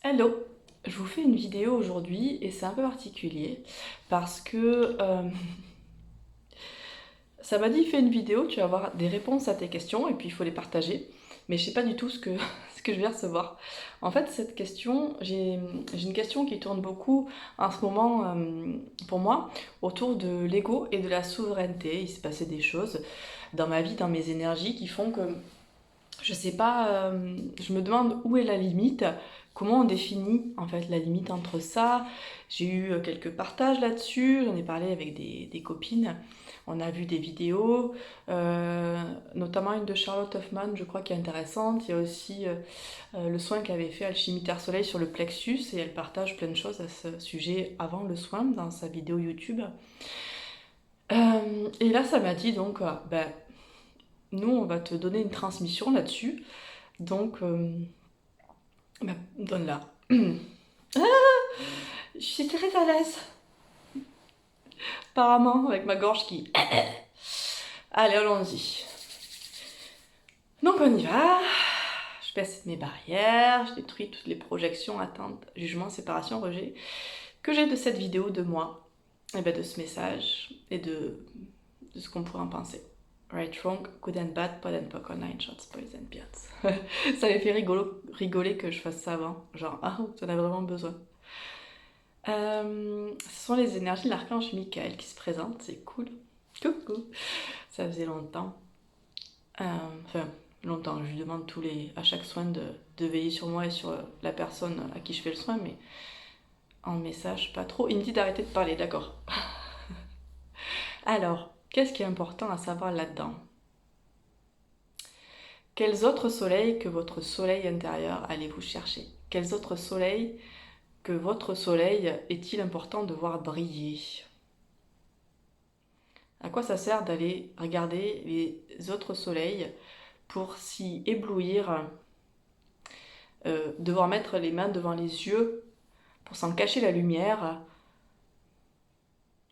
Hello, je vous fais une vidéo aujourd'hui et c'est un peu particulier parce que ça m'a dit fais une vidéo, tu vas avoir des réponses à tes questions et puis il faut les partager. Mais je sais pas du tout ce que je vais recevoir. En fait, cette question, j'ai une question qui tourne beaucoup en ce moment pour moi autour de l'ego et de la souveraineté. Il s'est passé des choses dans ma vie, dans mes énergies qui font que je sais pas, je me demande où est la limite, comment on définit en fait la limite entre ça. J'ai eu quelques partages là-dessus, j'en ai parlé avec des copines, on a vu des vidéos, notamment une de Charlotte Hoffman, je crois, qui est intéressante. Il y a aussi le soin qu'avait fait Alchimie Terre Soleil sur le plexus, et elle partage plein de choses à ce sujet avant le soin dans sa vidéo YouTube. Et là, ça m'a dit donc, ben, nous, on va te donner une transmission là-dessus. Donc, bah, donne-la. Je suis très à l'aise, apparemment, avec ma gorge qui... Allez, allons-y. Donc on y va. Je passe mes barrières, je détruis toutes les projections, attentes, jugements, séparation, rejet que j'ai de cette vidéo de moi, et ben de ce message et de ce qu'on pourrait en penser. Right, wrong, good and bad, pot and poker, nine shots, boys and beards. Ça avait fait rigoler que je fasse ça avant. Genre, ah, t'en as vraiment besoin. Ce sont les énergies de l'archange Michael qui se présentent, c'est cool. Coucou, ça faisait longtemps. Enfin, longtemps, je lui demande à chaque soin de veiller sur moi et sur la personne à qui je fais le soin, mais en message, pas trop. Il me dit d'arrêter de parler, d'accord. Alors, qu'est-ce qui est important à savoir là-dedans? Quels autres soleils que votre soleil intérieur allez-vous chercher? Quels autres soleils que votre soleil est-il important de voir briller? À quoi ça sert d'aller regarder les autres soleils pour s'y éblouir, devoir mettre les mains devant les yeux pour s'en cacher la lumière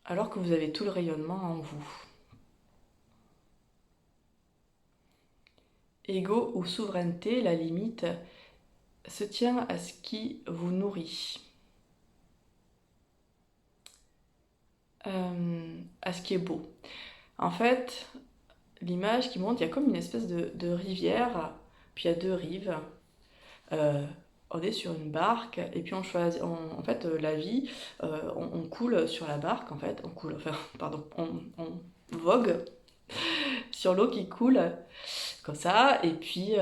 alors que vous avez tout le rayonnement en vous? Ego ou souveraineté, la limite se tient à ce qui vous nourrit, à ce qui est beau. En fait, l'image qui montre, il y a comme une espèce de rivière, puis il y a deux rives. Euh, on est sur une barque et puis on choisit, en fait, la vie, on coule sur la barque, en fait, on coule, enfin, pardon, on vogue sur l'eau qui coule comme ça, et puis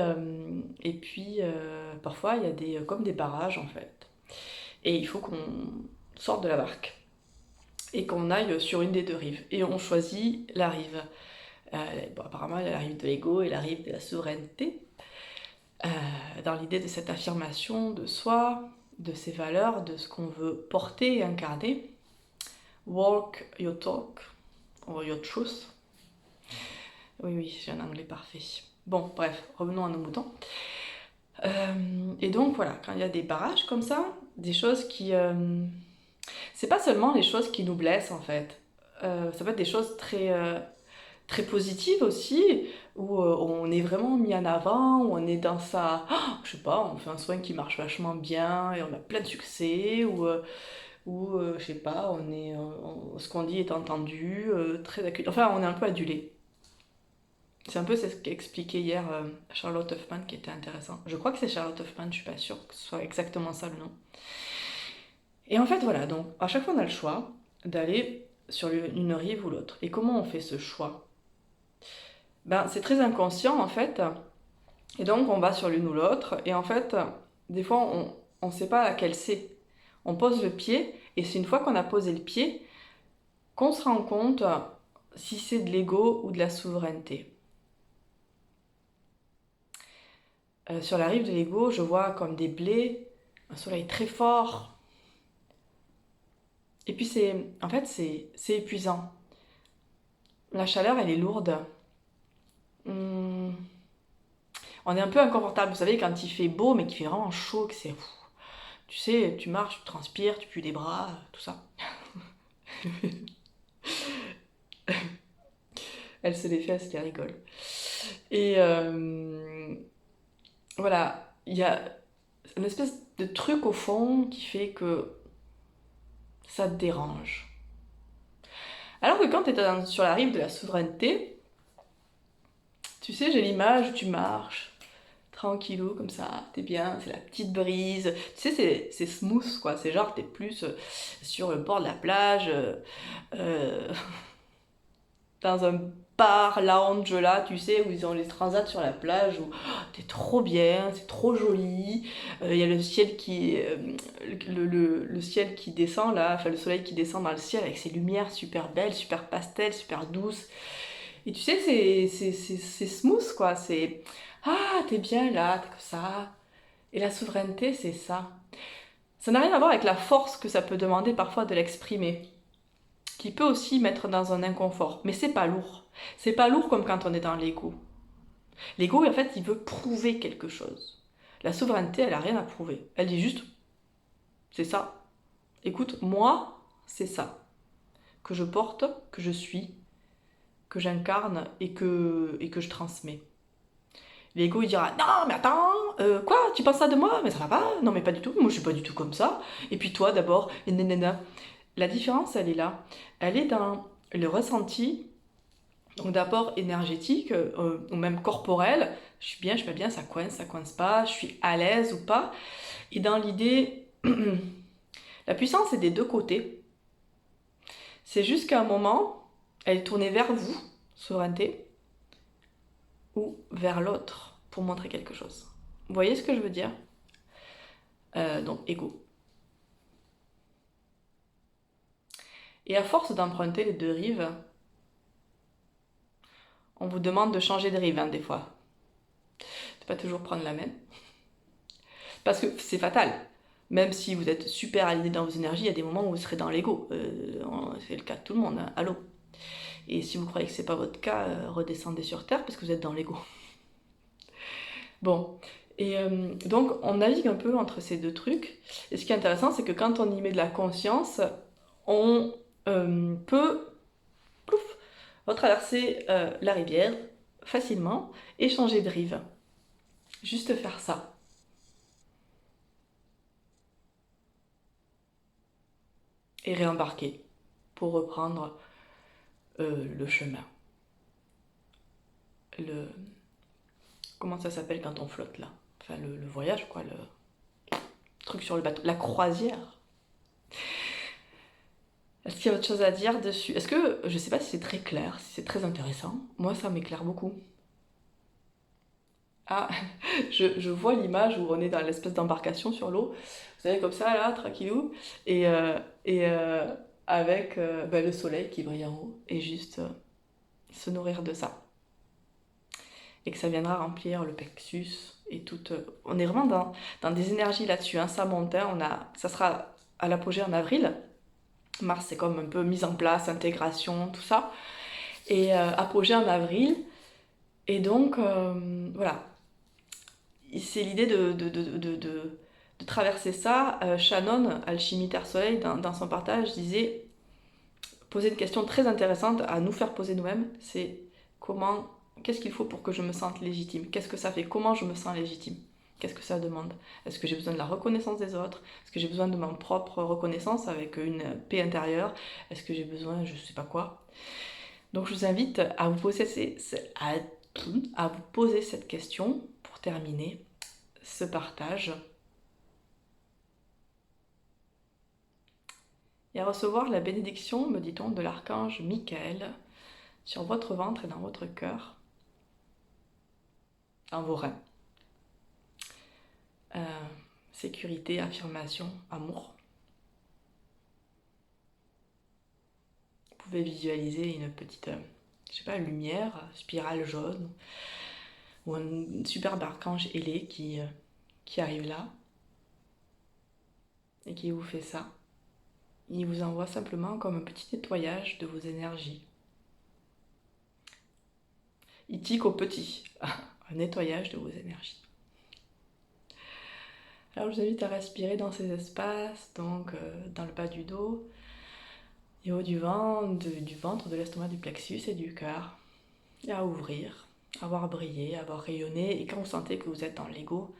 parfois il y a comme des barrages en fait, et il faut qu'on sorte de la barque et qu'on aille sur une des deux rives, et on choisit la rive. Bon, apparemment, il y a la rive de l'ego et la rive de la souveraineté, dans l'idée de cette affirmation de soi, de ses valeurs, de ce qu'on veut porter et incarner. Walk your talk, or your truth. Oui, oui, j'ai un anglais parfait. Bon, bref, revenons à nos moutons. Et donc, voilà, quand il y a des barrages comme ça, des choses qui... c'est pas seulement les choses qui nous blessent, en fait. Ça peut être des choses très positive aussi, où on est vraiment mis en avant, où on est dans sa... je sais pas, on fait un soin qui marche vachement bien et on a plein de succès, ou je sais pas, ce qu'on dit est entendu, très accueilli. Enfin, on est un peu adulé. C'est un peu ce qu'expliquait hier Charlotte Hoffman qui était intéressant. Je crois que c'est Charlotte Hoffman, je suis pas sûre que ce soit exactement ça le nom. Et en fait, voilà, donc à chaque fois on a le choix d'aller sur une rive ou l'autre. Et comment on fait ce choix? Ben, c'est très inconscient en fait. Et donc on va sur l'une ou l'autre. Et en fait, des fois on ne sait pas laquelle c'est. On pose le pied et c'est une fois qu'on a posé le pied qu'on se rend compte si c'est de l'ego ou de la souveraineté. Sur la rive de l'ego, je vois comme des blés, un soleil très fort. Et puis en fait, c'est épuisant. La chaleur, elle est lourde. Hum, on est un peu inconfortable. Vous savez, quand il fait beau, mais qu'il fait vraiment chaud, que c'est... Tu sais, tu marches, tu transpires, tu pues les bras, tout ça. Elle se les fait, elle se les rigole. Et voilà, une espèce de truc au fond qui fait que ça te dérange. Alors que quand tu es sur la rive de la souveraineté, tu sais, j'ai l'image où tu marches, tranquillou, comme ça, t'es bien, c'est la petite brise. Tu sais, c'est smooth, quoi. C'est genre, t'es plus sur le bord de la plage, euh, dans un bar lounge là, tu sais, où ils ont les transats sur la plage, où oh, t'es trop bien, c'est trop joli. Il y a le ciel le ciel qui descend là, enfin le soleil qui descend dans le ciel avec ses lumières super belles, super pastel, super douces. Et tu sais, c'est smooth quoi, c'est ah, t'es bien là, t'es comme ça. Et la souveraineté, c'est ça. Ça n'a rien à voir avec la force que ça peut demander parfois de l'exprimer, qui peut aussi mettre dans un inconfort, mais c'est pas lourd. C'est pas lourd comme quand on est dans l'ego. L'ego, en fait, il veut prouver quelque chose. La souveraineté, elle a rien à prouver. Elle dit juste, c'est ça. Écoute, moi, c'est ça. Que je porte, que je suis, que j'incarne et que je transmets. L'ego, il dira, non, mais attends, quoi, tu penses ça de moi? Mais ça va pas? Non, mais pas du tout, moi je suis pas du tout comme ça. Et puis toi, d'abord, et nanana. La différence, elle est là. Elle est dans le ressenti, donc d'abord énergétique, ou même corporel. Je suis bien, je suis pas bien, ça coince pas, je suis à l'aise ou pas. Et dans l'idée, la puissance est des deux côtés. C'est juste qu'à un moment, elle est tournée vers vous, souveraineté, ou vers l'autre, pour montrer quelque chose. Vous voyez ce que je veux dire? Donc, ego. Et à force d'emprunter les deux rives, on vous demande de changer de rive, hein, des fois. De pas toujours prendre la même. Parce que c'est fatal. Même si vous êtes super aligné dans vos énergies, il y a des moments où vous serez dans l'ego. C'est le cas de tout le monde, hein. Allô. Et si vous croyez que c'est pas votre cas, redescendez sur Terre parce que vous êtes dans l'ego. Bon. Et donc, on navigue un peu entre ces deux trucs. Et ce qui est intéressant, c'est que quand on y met de la conscience, on peut plouf, retraverser la rivière facilement et changer de rive. Juste faire ça. Et réembarquer pour reprendre le chemin. Le... Comment ça s'appelle quand on flotte là? Enfin, le voyage, quoi, le truc sur le bateau. La croisière. Est-ce qu'il y a autre chose à dire dessus? Est-ce que, je sais pas si c'est très clair, si c'est très intéressant. Moi, ça m'éclaire beaucoup. Ah, je vois l'image où on est dans l'espèce d'embarcation sur l'eau. Vous savez, comme ça, là, tranquillou. Et, avec le soleil qui brille en haut. Et juste se nourrir de ça. Et que ça viendra remplir le plexus et tout. On est vraiment dans des énergies là-dessus, hein. Ça monte, hein. Ça sera à l'apogée en avril. Mars, c'est comme un peu mise en place, intégration, tout ça. Et apogée en avril. Et donc, voilà. C'est l'idée de traverser ça. Shannon, Alchimie Terre-Soleil, dans son partage, disait poser une question très intéressante à nous faire poser nous-mêmes, c'est qu'est-ce qu'il faut pour que je me sente légitime? Qu'est-ce que ça fait? Comment je me sens légitime? Qu'est-ce que ça demande? Est-ce que j'ai besoin de la reconnaissance des autres? Est-ce que j'ai besoin de ma propre reconnaissance avec une paix intérieure? Est-ce que j'ai besoin, je sais pas quoi? Donc je vous invite à vous poser, à vous poser cette question pour terminer ce partage. Et à recevoir la bénédiction, me dit-on, de l'archange Michael sur votre ventre et dans votre cœur, dans vos reins. Sécurité, affirmation, amour. Vous pouvez visualiser une petite, je sais pas, lumière, spirale jaune, ou un superbe archange ailé qui arrive là, et qui vous fait ça. Il vous envoie simplement comme un petit nettoyage de vos énergies. Il tique au petit, un nettoyage de vos énergies. Alors je vous invite à respirer dans ces espaces, donc dans le bas du dos, et haut du ventre, de l'estomac, du plexus et du cœur. Et à ouvrir, à voir briller, à voir rayonner. Et quand vous sentez que vous êtes dans l'ego,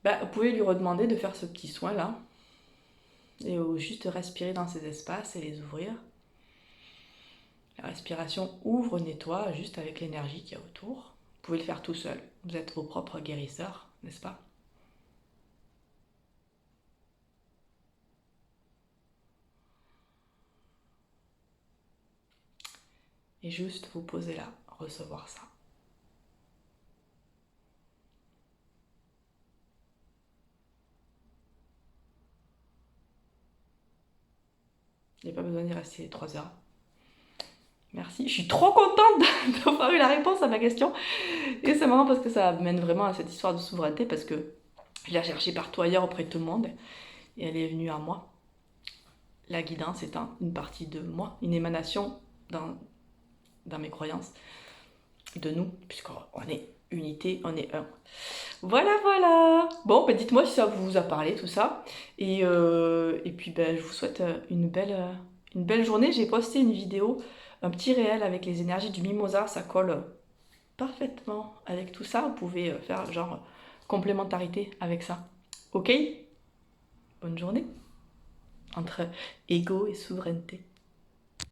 Bah, vous pouvez lui redemander de faire ce petit soin là et juste respirer dans ces espaces et les ouvrir. La respiration ouvre, nettoie juste avec l'énergie qu'il y a autour. Vous pouvez le faire tout seul. Vous êtes vos propres guérisseurs, n'est-ce pas? Et juste vous poser là, recevoir ça. Il n'y a pas besoin d'y rester 3 heures. Merci. Je suis trop contente d'avoir eu la réponse à ma question. Et c'est marrant parce que ça mène vraiment à cette histoire de souveraineté parce que je l'ai cherchée partout ailleurs auprès de tout le monde et elle est venue à moi. La guidance est une partie de moi, une émanation dans mes croyances, de nous, puisqu'on est unité, on est un. Voilà, voilà. Bon, bah dites-moi si ça vous a parlé, tout ça. Et puis, bah, je vous souhaite une belle journée. J'ai posté une vidéo, un petit réel avec les énergies du mimosa. Ça colle parfaitement avec tout ça. Vous pouvez faire genre complémentarité avec ça. Ok? Bonne journée. Entre ego et souveraineté.